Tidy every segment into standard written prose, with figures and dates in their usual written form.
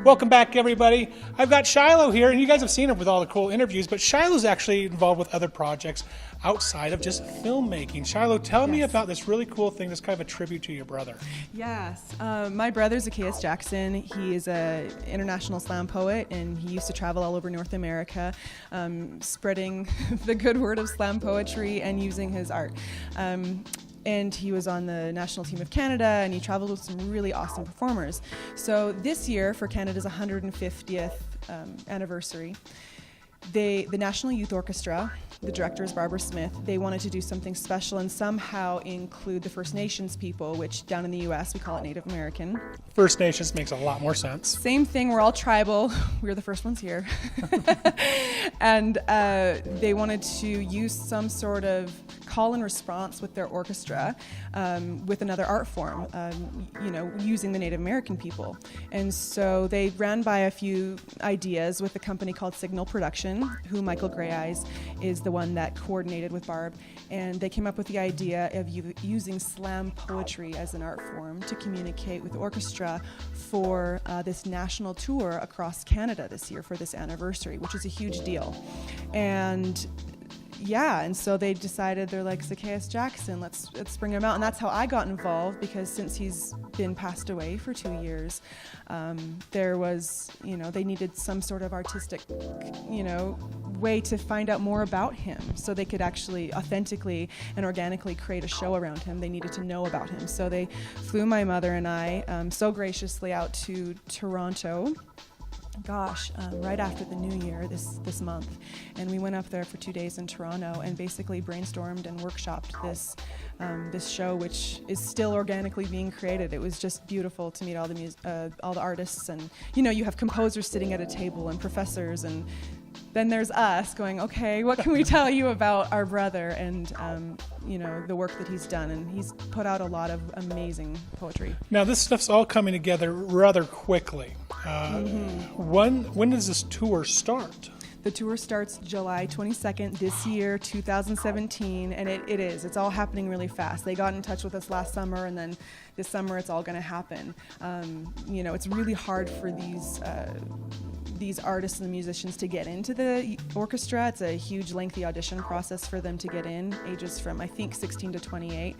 Welcome back, everybody. I've got Shiloh here, and you guys have seen him with all the cool interviews, but Shiloh's actually involved with other projects outside of just filmmaking. Shiloh, tell me about this really cool thing that's kind of a tribute to your brother. Yes. My brother's Zacchaeus Jackson. He is an international slam poet, and he used to travel all over North America, spreading the good word of slam poetry and using his art. And he was on the national team of Canada, and he traveled with some really awesome performers. So this year, for Canada's 150th anniversary, the National Youth Orchestra, the director is Barbara Smith, they wanted to do something special and somehow include the First Nations people, which down in the US we call it Native American. First Nations makes a lot more sense. Same thing, we're all tribal. We're the first ones here. And they wanted to use some sort of call and response with their orchestra with another art form, using the Native American people. And so they ran by a few ideas with a company called Signal Production, who Michael Greyeyes is the one that coordinated with Barb, and they came up with the idea of using slam poetry as an art form to communicate with the orchestra for this national tour across Canada this year for this anniversary, which is a huge deal. And so they decided, they're like, Zacchaeus Jackson, let's bring him out. And that's how I got involved, because since he's been passed away for 2 years, there was, they needed some sort of artistic, way to find out more about him so they could actually authentically and organically create a show around him. They needed to know about him. So they flew my mother and I so graciously out to Toronto, right after the new year this month, and we went up there for 2 days in Toronto and basically brainstormed and workshopped this show, which is still organically being created. It was just beautiful to meet all the artists, and you have composers sitting at a table and professors, and then there's us going, okay, what can we tell you about our brother and the work that he's done, and he's put out a lot of amazing poetry. Now this stuff's all coming together rather quickly. When does this tour start? The tour starts July 22nd this year, 2017, and it's all happening really fast. They got in touch with us last summer, and then this summer it's all going to happen. It's really hard for these artists and musicians to get into the orchestra. It's a huge, lengthy audition process for them to get in, ages from, I think, 16 to 28.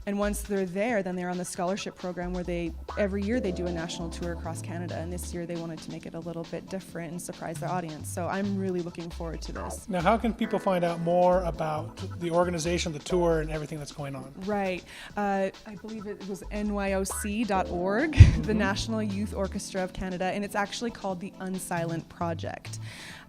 And once they're there, then they're on the scholarship program where every year they do a national tour across Canada, and this year they wanted to make it a little bit different and surprise their audience. So I'm really looking forward to this. Now, how can people find out more about the organization, the tour, and everything that's going on? Right. I believe it was nyoc.org, the National Youth Orchestra of Canada, and it's actually called the Unsilent Project.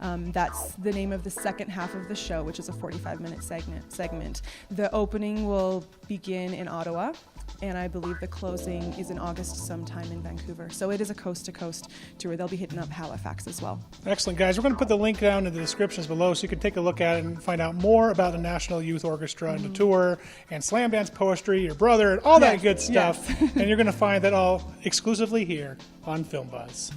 That's the name of the second half of the show, which is a 45-minute segment. The opening will begin in Ottawa, and I believe the closing is in August sometime in Vancouver. So it is a coast-to-coast tour. They'll be hitting up Halifax as well. Excellent, guys. We're going to put the link down in the descriptions below so you can take a look at it and find out more about the National Youth Orchestra and the tour and slam dance poetry, your brother, and all that good stuff. And you're going to find that all exclusively here on Film Buzz.